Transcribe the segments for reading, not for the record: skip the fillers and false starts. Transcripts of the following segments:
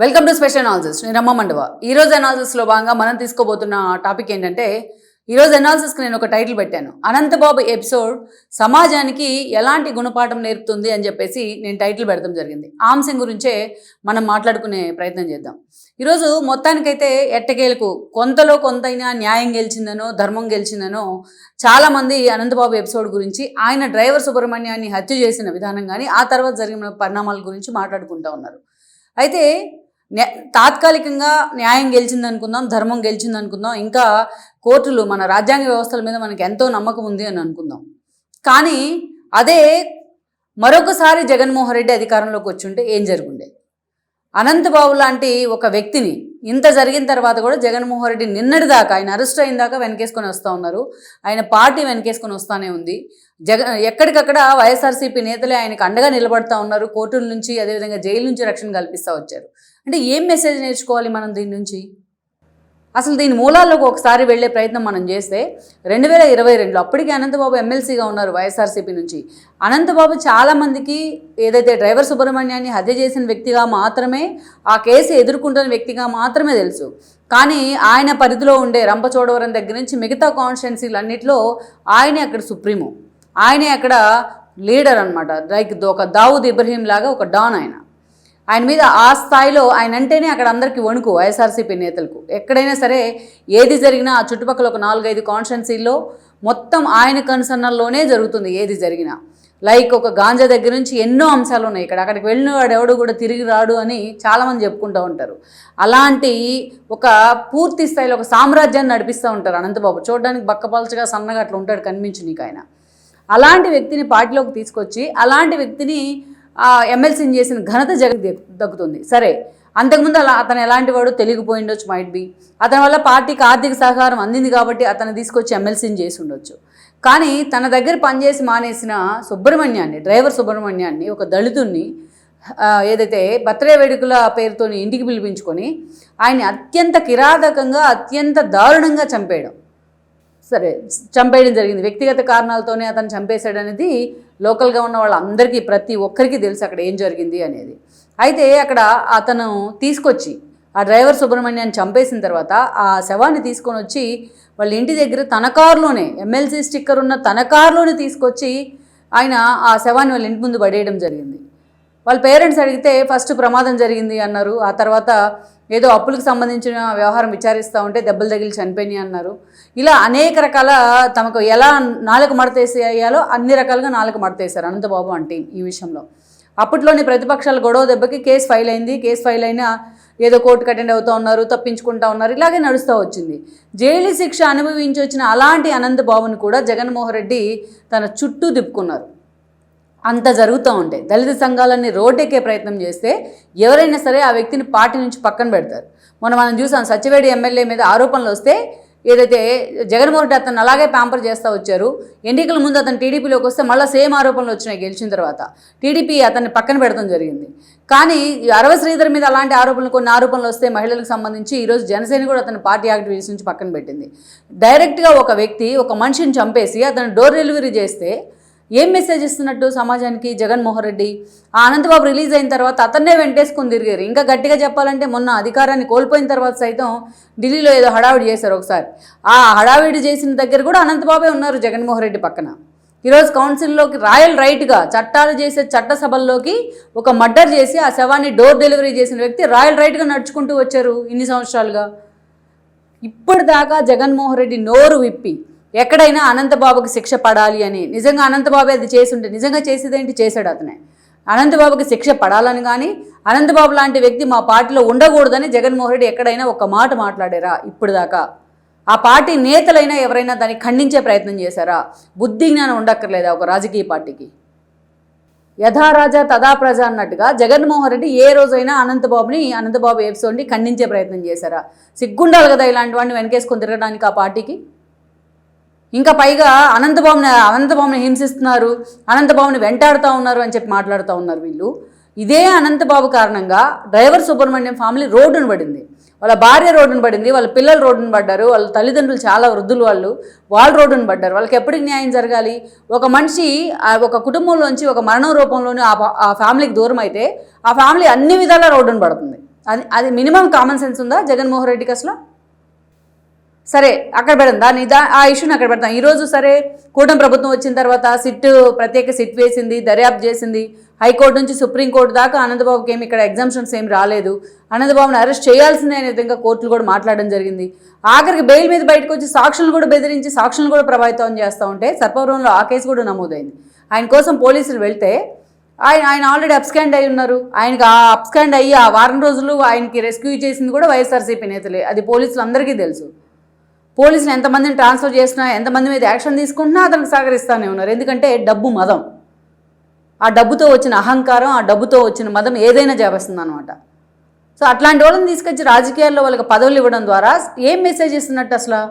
Welcome to special analysis. నేను రమ్మ మండవ. ఈరోజు అనాలిసిస్లో భాగంగా మనం తీసుకోబోతున్న టాపిక్ ఏంటంటే, ఈరోజు అనాలిసిస్కి నేను ఒక టైటిల్ పెట్టాను, అనంతబాబు ఎపిసోడ్ సమాజానికి ఎలాంటి గుణపాఠం నేర్పుతుంది అని చెప్పేసి నేను టైటిల్ పెడతాం జరిగింది. ఆ అంశం గురించే మనం మాట్లాడుకునే ప్రయత్నం చేద్దాం. ఈరోజు మొత్తానికైతే ఎట్టకేలకు కొంతలో కొంతైనా న్యాయం గెలిచిందనో ధర్మం గెలిచిందనో చాలామంది అనంతబాబు ఎపిసోడ్ గురించి, ఆయన డ్రైవర్ సుబ్రహ్మణ్యాన్ని హత్య చేసిన విధానం కానీ ఆ తర్వాత జరిగిన పరిణామాల గురించి మాట్లాడుకుంటూ ఉన్నారు. అయితే తాత్కాలికంగా న్యాయం గెలిచింది అనుకుందాం, ధర్మం గెలిచింది అనుకుందాం, ఇంకా కోర్టులు మన రాజ్యాంగ వ్యవస్థల మీద మనకి ఎంతో నమ్మకం ఉంది అని అనుకుందాం. కానీ అదే మరొకసారి జగన్మోహన్ రెడ్డి అధికారంలోకి వచ్చుంటే ఏం జరుగుండేది? అనంతబాబు లాంటి ఒక వ్యక్తిని ఇంత జరిగిన తర్వాత కూడా జగన్మోహన్ రెడ్డి నిన్నటిదాకా, ఆయన అరెస్ట్ అయిన దాకా వెనకేసుకొని వస్తూ ఉన్నారు. ఆయన పార్టీ వెనకేసుకొని వస్తూనే ఉంది. ఎక్కడికక్కడ వైఎస్ఆర్సీపీ నేతలే ఆయనకు అండగా నిలబడతా ఉన్నారు. కోర్టుల నుంచి, అదేవిధంగా జైలు నుంచి రక్షణ కల్పిస్తూ వచ్చారు. అంటే ఏం మెసేజ్ నేర్చుకోవాలి మనం దీని నుంచి? అసలు దీని మూలాల్లోకి ఒకసారి వెళ్లే ప్రయత్నం మనం చేస్తే 2022లో అప్పటికి అనంతబాబు ఎమ్మెల్సీగా ఉన్నారు వైఎస్ఆర్సీపీ నుంచి. అనంతబాబు చాలామందికి ఏదైతే డ్రైవర్ సుబ్రహ్మణ్యాన్ని హత్య చేసిన వ్యక్తిగా మాత్రమే, ఆ కేసు ఎదుర్కొంటున్న వ్యక్తిగా మాత్రమే తెలుసు. కానీ ఆయన పరిధిలో ఉండే రంపచోడవరం దగ్గర నుంచి మిగతా కాన్స్టిట్యున్సీలన్నింటిలో ఆయనే అక్కడ సుప్రీమో, ఆయనే అక్కడ లీడర్ అనమాట. లైక్ ఒక దావుద్ ఇబ్రహీం లాగా ఒక డాన్ ఆయన మీద ఆ స్థాయిలో ఆయన అంటేనే అక్కడ అందరికీ వణుకు వైఎస్ఆర్సీపీ నేతలకు. ఎక్కడైనా సరే ఏది జరిగినా ఆ చుట్టుపక్కల ఒక 4-5 కాన్స్టిట్యున్సీల్లో మొత్తం ఆయన కన్సర్నల్లోనే జరుగుతుంది ఏది జరిగినా. లైక్ ఒక గాంజా దగ్గర నుంచి ఎన్నో అంశాలు ఉన్నాయి ఇక్కడ. అక్కడికి వెళ్ళిన వాడు ఎవడు కూడా తిరిగి రాడు అని చాలామంది చెప్పుకుంటూ ఉంటారు. అలాంటి ఒక పూర్తి స్థాయిలో ఒక సామ్రాజ్యాన్ని నడిపిస్తూ ఉంటారు అనంతబాబు. చూడడానికి బక్కపలచగా సన్నగా అట్లా ఉంటాడు, కనిపించు నీకు ఆయన. అలాంటి వ్యక్తిని పార్టీలోకి తీసుకొచ్చి అలాంటి వ్యక్తిని ఎమ్మెల్సీని చేసిన ఘనత దక్కుతుంది. సరే, అంతకుముందు అతను ఎలాంటి వాడు తెలియకపోయిండొచ్చు, మైట్ బి. అతని వల్ల పార్టీకి ఆర్థిక సహకారం అందింది కాబట్టి అతను తీసుకొచ్చి ఎమ్మెల్సీని చేసి ఉండొచ్చు. కానీ తన దగ్గర పనిచేసి మానేసిన సుబ్రహ్మణ్యాన్ని, డ్రైవర్ సుబ్రహ్మణ్యాన్ని, ఒక దళితుణ్ణి ఏదైతే బర్త్డే వేడుకల పేరుతో ఇంటికి పిలిపించుకొని ఆయన్ని అత్యంత కిరాతకంగా, అత్యంత దారుణంగా చంపేయడం. సరే, చంపేయడం జరిగింది. వ్యక్తిగత కారణాలతోనే అతను చంపేశాడు అనేది లోకల్గా ఉన్న వాళ్ళందరికీ, ప్రతి ఒక్కరికి తెలుసు అక్కడ ఏం జరిగింది అనేది. అయితే అక్కడ అతను తీసుకొచ్చి ఆ డ్రైవర్ సుబ్రహ్మణ్యాన్ని చంపేసిన తర్వాత ఆ శవాన్ని తీసుకొని వచ్చి వాళ్ళ ఇంటి దగ్గర తన కారులోనే, ఎమ్మెల్సీ స్టిక్కర్ ఉన్న తన కారులోనే తీసుకొచ్చి ఆయన ఆ శవాన్ని వాళ్ళ ఇంటి ముందు పడేయడం జరిగింది. వాళ్ళ పేరెంట్స్ అడిగితే ఫస్ట్ ప్రమాదం జరిగింది అన్నారు. ఆ తర్వాత ఏదో అప్పులకు సంబంధించిన వ్యవహారం విచారిస్తూ ఉంటే దెబ్బలు తగిలి చనిపోయినాయి అన్నారు. ఇలా అనేక రకాల తమకు ఎలా నాలుక మడతేసేయాలో అన్ని రకాలుగా నాలుక మడతేశారు అనంతబాబు అంటే ఈ విషయంలో. అప్పట్లోని ప్రతిపక్షాల గొడవ దెబ్బకి కేసు ఫైల్ అయింది. కేసు ఫైల్ అయినా ఏదో కోర్టుకు అటెండ్ అవుతూ ఉన్నారు, తప్పించుకుంటూ ఉన్నారు, ఇలాగే నడుస్తూ వచ్చింది. జైలు శిక్ష అనుభవించి వచ్చిన అలాంటి అనంతబాబుని కూడా జగన్మోహన్ రెడ్డి తన చుట్టూ తిప్పుకున్నారు. అంత జరుగుతూ ఉంటాయి. దళిత సంఘాలన్నీ రోడ్డెక్కే ప్రయత్నం చేస్తే ఎవరైనా సరే ఆ వ్యక్తిని పార్టీ నుంచి పక్కన పెడతారు. మనం చూసాం, సత్యవేడి ఎమ్మెల్యే మీద ఆరోపణలు వస్తే ఏదైతే జగన్మోహన్ రెడ్డి అతను అలాగే ప్యాంపర్ చేస్తూ వచ్చారు. ఎన్నికల ముందు అతను టీడీపీలోకి వస్తే మళ్ళీ సేమ్ ఆరోపణలు వచ్చినాయి. గెలిచిన తర్వాత టీడీపీ అతన్ని పక్కన పెడతాం జరిగింది. కానీ అరవ శ్రీధర్ మీద అలాంటి కొన్ని ఆరోపణలు వస్తే మహిళలకు సంబంధించి ఈరోజు జనసేన కూడా అతను పార్టీ యాక్టివిటీస్ నుంచి పక్కన పెట్టింది. డైరెక్ట్గా ఒక వ్యక్తి ఒక మనిషిని చంపేసి అతను డోర్ డెలివరీ చేస్తే ఏం మెసేజ్ ఇస్తున్నట్టు సమాజానికి జగన్మోహన్ రెడ్డి? ఆ అనంతబాబు రిలీజ్ అయిన తర్వాత అతన్నే వెంటేసుకొని తిరిగారు. ఇంకా గట్టిగా చెప్పాలంటే మొన్న అధికారాన్ని కోల్పోయిన తర్వాత సైతం ఢిల్లీలో ఏదో హడావిడి చేశారు ఒకసారి. ఆ హడావిడి చేసిన దగ్గర కూడా అనంతబాబే ఉన్నారు జగన్మోహన్ రెడ్డి పక్కన. ఈరోజు కౌన్సిల్లోకి రాయల్ రైట్గా చట్టాలు చేసే చట్టసభల్లోకి ఒక మర్డర్ చేసి ఆ శవాన్ని డోర్ డెలివరీ చేసిన వ్యక్తి రాయల్ రైట్గా నడుచుకుంటూ వచ్చారు ఇన్ని సంవత్సరాలుగా. ఇప్పటిదాకా జగన్మోహన్ రెడ్డి నోరు విప్పి ఎక్కడైనా అనంతబాబుకి శిక్ష పడాలి అని, నిజంగా అనంతబాబు అది చేసి ఉంటే, నిజంగా చేసేదేంటి చేశాడు అతనే, అనంతబాబుకి శిక్ష పడాలని కానీ అనంతబాబు లాంటి వ్యక్తి మా పార్టీలో ఉండకూడదని జగన్మోహన్ రెడ్డి ఎక్కడైనా ఒక మాట మాట్లాడారా? ఇప్పటిదాకా ఆ పార్టీ నేతలైనా ఎవరైనా దాన్ని ఖండించే ప్రయత్నం చేశారా? బుద్ధి జ్ఞానం ఉండక్కర్లేదా ఒక రాజకీయ పార్టీకి? యథారాజా తదా ప్రజ అన్నట్టుగా జగన్మోహన్ రెడ్డి ఏ రోజైనా అనంతబాబు ఎపిసోడ్ని ఖండించే ప్రయత్నం చేశారా? సిగ్గుండాలి కదా ఇలాంటి వాడిని వెనకేసుకొని తిరగడానికి ఆ పార్టీకి. ఇంకా పైగా అనంతబాబుని హింసిస్తున్నారు, అనంతబాబుని వెంటాడుతూ ఉన్నారు అని చెప్పి మాట్లాడుతూ ఉన్నారు వీళ్ళు. ఇదే అనంతబాబు కారణంగా డ్రైవర్ సుబ్రహ్మణ్యం ఫ్యామిలీ రోడ్డును పడింది, వాళ్ళ భార్య రోడ్డును పడింది, వాళ్ళ పిల్లలు రోడ్డును పడ్డారు, వాళ్ళ తల్లిదండ్రులు చాలా వృద్ధులు, వాళ్ళు రోడ్డును పడ్డారు. వాళ్ళకి ఎప్పటికి న్యాయం జరగాలి? ఒక మనిషి ఒక కుటుంబంలోంచి ఒక మరణం రూపంలోనే ఆ ఫ్యామిలీకి దూరం అయితే ఆ ఫ్యామిలీ అన్ని విధాలా రోడ్డును పడుతుంది. అది అది మినిమం కామన్ సెన్స్ ఉందా జగన్మోహన్ రెడ్డికి అసలు? సరే అక్కడ పెడదాం ఆ ఇష్యూని అక్కడ పెడతాం. ఈరోజు సరే కూటమి ప్రభుత్వం వచ్చిన తర్వాత ప్రత్యేక సిట్ వేసింది, దర్యాప్తు చేసింది. హైకోర్టు నుంచి సుప్రీంకోర్టు దాకా అనంతబాబుకి ఏమి ఇక్కడ ఎగ్జామ్షన్స్ ఏమి రాలేదు. అనంతబాబుని అరెస్ట్ చేయాల్సిందే అనే విధంగా కోర్టులు కూడా మాట్లాడడం జరిగింది. ఆఖరికి బెయిల్ మీద బయటకు వచ్చి సాక్షులను కూడా బెదిరించి సాక్షులను కూడా ప్రభావితం చేస్తూ ఉంటే సర్పవరంలో ఆ కేసు కూడా నమోదైంది. ఆయన కోసం పోలీసులు వెళ్తే ఆయన ఆల్రెడీ అబ్స్కాండ్ అయి ఉన్నారు. ఆయనకి ఆ అబ్స్కాండ్ అయ్యి ఆ వారం రోజులు ఆయనకి రెస్క్యూ చేసింది కూడా వైఎస్ఆర్సీపీ నేతలే. అది పోలీసులు అందరికీ తెలుసు. పోలీసులు ఎంతమందిని ట్రాన్స్ఫర్ చేసినా, ఎంతమంది మీద యాక్షన్ తీసుకుంటున్నా అతనికి సహకరిస్తూనే ఉన్నారు. ఎందుకంటే డబ్బు మదం, ఆ డబ్బుతో వచ్చిన అహంకారం, ఆ డబ్బుతో వచ్చిన మదం ఏదైనా చేస్తుంది అనమాట. సో అట్లాంటి వాళ్ళని తీసుకొచ్చి రాజకీయాల్లో వాళ్ళకి పదవులు ఇవ్వడం ద్వారా ఏం మెసేజ్ ఇస్తున్నట్టు అసలు?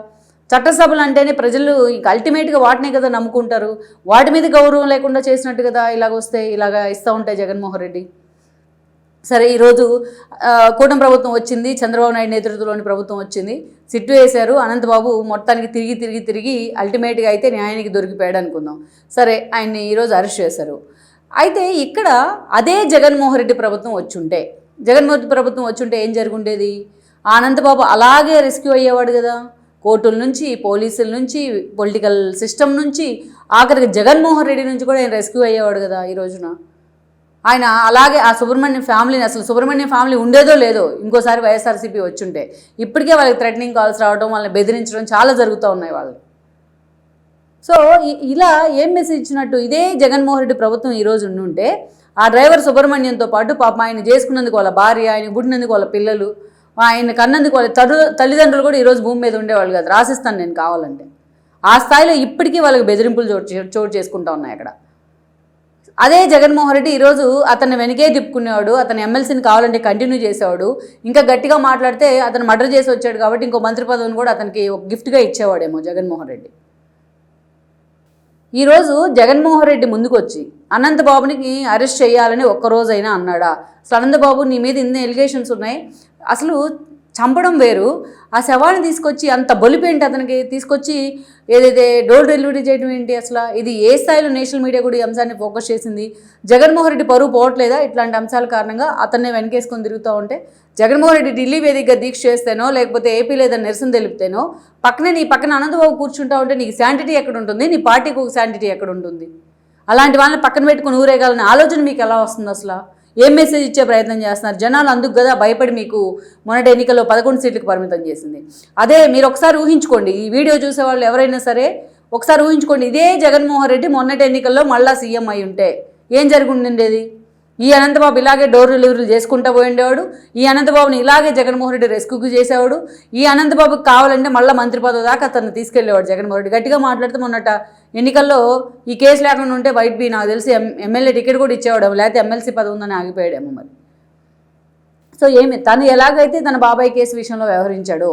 చట్టసభలు అంటేనే ప్రజలు ఇంక అల్టిమేట్గా వాటినే కదా నమ్ముకుంటారు. వాటి మీద గౌరవం లేకుండా చేసినట్టు కదా ఇలాగ ఇస్తూ ఉంటాయి జగన్మోహన్ రెడ్డి. సరే ఈరోజు కూటమి ప్రభుత్వం వచ్చింది, చంద్రబాబు నాయుడు నేతృత్వంలోని ప్రభుత్వం వచ్చింది, సిట్టు వేశారు. అనంతబాబు మొత్తానికి తిరిగి అల్టిమేట్గా అయితే న్యాయానికి దొరికిపోయాడు అనుకుందాం. సరే ఆయన్ని ఈరోజు అరెస్ట్ చేశారు. అయితే ఇక్కడ అదే జగన్మోహన్ రెడ్డి ప్రభుత్వం వచ్చుంటే ఏం జరుగుండేది? ఆ అనంతబాబు అలాగే రెస్క్యూ అయ్యేవాడు కదా. కోర్టుల నుంచి, పోలీసుల నుంచి, పొలిటికల్ సిస్టమ్ నుంచి, ఆఖరికి జగన్మోహన్ రెడ్డి నుంచి కూడా ఆయన రెస్క్యూ అయ్యేవాడు కదా. ఈ రోజున ఆయన అలాగే ఆ సుబ్రహ్మణ్యం ఫ్యామిలీని, అసలు సుబ్రహ్మణ్యం ఫ్యామిలీ ఉండేదో లేదో ఇంకోసారి వైఎస్ఆర్సీపీ వచ్చుంటే, ఇప్పటికే వాళ్ళకి థ్రెటనింగ్ కాల్స్ రావడం, వాళ్ళని బెదిరించడం చాలా జరుగుతూ ఉన్నాయి వాళ్ళు. సో ఇలా ఏం మెసేజ్ ఇచ్చినట్టు? ఇదే జగన్మోహన్ రెడ్డి ప్రభుత్వం ఈరోజు ఉండుంటే ఆ డ్రైవర్ సుబ్రహ్మణ్యంతో పాటు పాపం ఆయన చేసుకున్నందుకు వాళ్ళ భార్య, ఆయన పుట్టినందుకు వాళ్ళ పిల్లలు, ఆయన కన్నందుకు వాళ్ళ తల్లిదండ్రులు కూడా ఈరోజు భూమి మీద ఉండేవాళ్ళు కాదు. రాసిస్తాను నేను కావాలంటే. ఆ స్థాయిలో ఇప్పటికీ వాళ్ళకి బెదిరింపులు చోటు చేసుకుంటూ ఉన్నాయి అక్కడ. అదే జగన్మోహన్ రెడ్డి ఈరోజు అతన్ని వెనకే తిప్పుకునేవాడు, అతను ఎమ్మెల్సీని కావాలంటే కంటిన్యూ చేసేవాడు. ఇంకా గట్టిగా మాట్లాడితే అతను మర్డర్ చేసి వచ్చాడు కాబట్టి ఇంకో మంత్రి పదవిని కూడా అతనికి ఒక గిఫ్ట్గా ఇచ్చేవాడేమో జగన్మోహన్ రెడ్డి. ఈరోజు జగన్మోహన్ రెడ్డి ముందుకు వచ్చి అనంతబాబునికి అరెస్ట్ చేయాలని ఒక్కరోజైనా అన్నాడా? అసలు అనంతబాబు నీ మీద ఇన్ని ఎలిగేషన్స్ ఉన్నాయి, అసలు చంపడం వేరు, ఆ శవాన్ని తీసుకొచ్చి అంత బలిపేంటి అతనికి తీసుకొచ్చి ఏదైతే డోర్ డెలివరీ చేయడం ఏంటి? అసలు ఇది ఏ స్థాయిలో నేషనల్ మీడియా కూడా ఈ అంశాన్ని ఫోకస్ చేసింది? జగన్మోహన్ రెడ్డి పరువు పోవట్లేదా ఇట్లాంటి అంశాల కారణంగా? అతన్నే వెనకేసుకొని తిరుగుతూ ఉంటే జగన్మోహన్ రెడ్డి ఢిల్లీ వేదికగా దీక్ష చేస్తేనో లేకపోతే ఏపీ లేదా నిరసన తెలిపితేనో నీ పక్కన అనంతబాబు కూర్చుంటా ఉంటే నీకు శాంటిటీ ఎక్కడ ఉంటుంది? నీ పార్టీకి ఒక శాంటిటీ ఎక్కడ ఉంటుంది? అలాంటి వాళ్ళని పక్కన పెట్టుకుని ఊరేగాలని ఆలోచన మీకు ఎలా వస్తుంది? అసలు ఏం మెసేజ్ ఇచ్చే ప్రయత్నం చేస్తున్నారు? జనాలు అందుకు కదా భయపడి మీకు మొన్నటి ఎన్నికల్లో 11 సీట్లకు పరిమితం చేసింది. అదే మీరు ఒకసారి ఊహించుకోండి, ఈ వీడియో చూసేవాళ్ళు ఎవరైనా సరే ఒకసారి ఊహించుకోండి, ఇదే జగన్మోహన్ రెడ్డి మొన్నటి ఎన్నికల్లో మళ్ళా సీఎం అయి ఉంటే ఏం జరుగుండేది? ఈ అనంతబాబు ఇలాగే డోర్ డెలివరీలు చేసుకుంటూ పోయిండేవాడు. ఈ అనంతబాబుని ఇలాగే జగన్మోహన్ రెడ్డి రెస్క్యూకి చేసేవాడు. ఈ అనంతబాబుకి కావాలంటే మళ్ళీ మంత్రి పదవి దాకా అతన్ని తీసుకెళ్లేవాడు జగన్మోహన్ రెడ్డి. గట్టిగా మాట్లాడితే మొన్నట ఎన్నికల్లో ఈ కేసు లేకుండా ఉంటే వైట్ బీ నాకు తెలిసి ఎమ్మెల్యే టికెట్ కూడా ఇచ్చేవాడు, లేకపోతే ఎమ్మెల్సీ పదవి ఉందని ఆగిపోయాడేమో మరి. సో తను ఎలాగైతే తన బాబాయ్ కేసు విషయంలో వ్యవహరించాడో,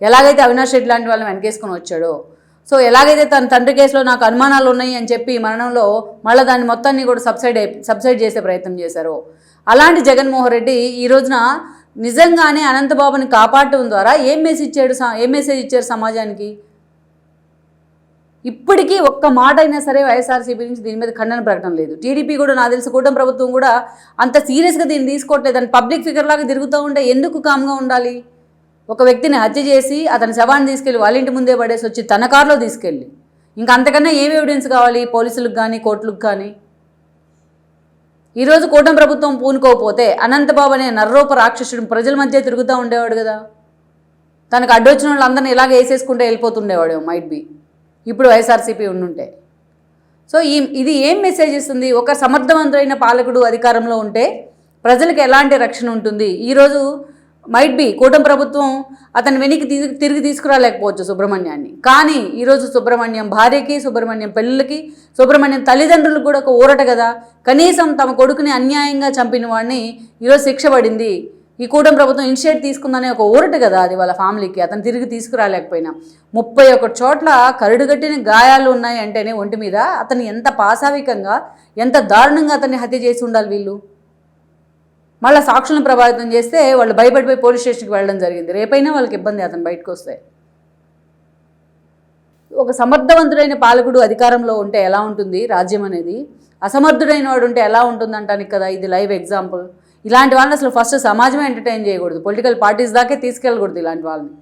ఎలాగైతే అవినాష్ రెడ్డి లాంటి వాళ్ళని వెనకేసుకొని వచ్చాడో, సో ఎలాగైతే తన తండ్రి కేసులో నాకు అనుమానాలు ఉన్నాయి అని చెప్పి మరణంలో మళ్ళీ దాన్ని మొత్తాన్ని కూడా సబ్సైడ్ చేసే ప్రయత్నం చేశారు, అలాంటి జగన్మోహన్ రెడ్డి ఈ రోజున నిజంగానే అనంతబాబుని కాపాడటం ద్వారా ఏం మెసేజ్ ఇచ్చారు సమాజానికి? ఇప్పటికీ ఒక్క మాట అయినా సరే వైఎస్ఆర్సీపీ నుంచి దీని మీద ఖండన ప్రకటన లేదు. టీడీపీ కూడా నాకు తెలిసి కూటమి ప్రభుత్వం కూడా అంత సీరియస్గా దీన్ని తీసుకోవట్లేదు. అని పబ్లిక్ ఫిగర్ లాగా తిరుగుతూ ఉంటే ఎందుకు కామ్గా ఉండాలి? ఒక వ్యక్తిని హత్య చేసి అతని శవాన్ని తీసుకెళ్ళి వాళ్ళ ఇంటి ముందే పడేసి వచ్చి తన కారులో తీసుకెళ్ళి ఇంకా అంతకన్నా ఏమి ఎవిడెన్స్ కావాలి పోలీసులకు కానీ కోర్టులకు కానీ? ఈరోజు కూటమి ప్రభుత్వం పూనుకోకపోతే అనంతబాబు అనే నర్రోప రాక్షసుడు ప్రజల మధ్య తిరుగుతూ ఉండేవాడు కదా. తనకు అడ్డొచ్చిన వాళ్ళందరినీ ఇలాగ వేసేసుకుంటే వెళ్ళిపోతుండేవాడు మైట్ బి, ఇప్పుడు వైఎస్ఆర్సీపీ ఉండుంటే. సో ఇది ఏం మెసేజ్ ఇస్తుంది? ఒక సమర్థవంతమైన పాలకుడు అధికారంలో ఉంటే ప్రజలకు ఎలాంటి రక్షణ ఉంటుంది? ఈరోజు మైట్ బి కూటమి ప్రభుత్వం అతను వెనక్కి తిరిగి తీసుకురాలేకపోవచ్చు సుబ్రహ్మణ్యాన్ని, కానీ ఈరోజు సుబ్రహ్మణ్యం భార్యకి, సుబ్రహ్మణ్యం పిల్లలకి, సుబ్రహ్మణ్యం తల్లిదండ్రులకు కూడా ఒక ఊరట కదా. కనీసం తమ కొడుకుని అన్యాయంగా చంపిన వాడిని ఈరోజు శిక్ష పడింది, ఈ కూటమి ప్రభుత్వం ఇనిషియేట్ తీసుకుందనే ఒక ఊరట కదా అది వాళ్ళ ఫ్యామిలీకి. అతను తిరిగి తీసుకురాలేకపోయినా 31 చోట్ల కరుడుగట్టిన గాయాలు ఉన్నాయి అంటేనే ఒంటి మీద అతను ఎంత పాశావికంగా, ఎంత దారుణంగా అతన్ని హత్య చేసి ఉండాలి వీళ్ళు. మళ్ళీ సాక్షులను ప్రభావితం చేస్తే వాళ్ళు భయపడిపోయి పోలీస్ స్టేషన్కి వెళ్ళడం జరిగింది. రేపైనా వాళ్ళకి ఇబ్బంది అతను బయటకు వస్తే. ఒక సమర్థవంతుడైన పాలకుడు అధికారంలో ఉంటే ఎలా ఉంటుంది రాజ్యం అనేది, అసమర్థుడైన వాడు ఉంటే ఎలా ఉంటుంది అంటానికి కదా ఇది లైవ్ ఎగ్జాంపుల్. ఇలాంటి వాళ్ళని అసలు ఫస్ట్ సమాజమే ఎంటర్టైన్ చేయకూడదు, పొలిటికల్ పార్టీస్ దాకే తీసుకెళ్ళకూడదు ఇలాంటి వాళ్ళని.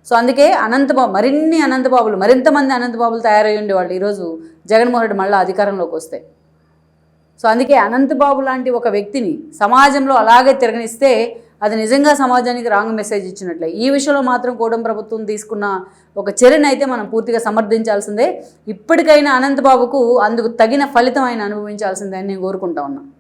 సో అందుకే అనంతబాబు, మరిన్ని అనంతబాబులు, మరింతమంది అనంతబాబులు తయారై ఉండేవాళ్ళు ఈరోజు జగన్మోహన్ రెడ్డి మళ్ళీ అధికారంలోకి వస్తే. సో అందుకే అనంతబాబు లాంటి ఒక వ్యక్తిని సమాజంలో అలాగే తిరగనిస్తే అది నిజంగా సమాజానికి రాంగ్ మెసేజ్ ఇచ్చినట్లే. ఈ విషయంలో మాత్రం కూటమి ప్రభుత్వం తీసుకున్న ఒక చర్యను అయితే మనం పూర్తిగా సమర్థించాల్సిందే. ఇప్పటికైనా అనంతబాబుకు అందుకు తగిన ఫలితం ఆయన అనుభవించాల్సిందే అని నేను కోరుకుంటా ఉన్నా.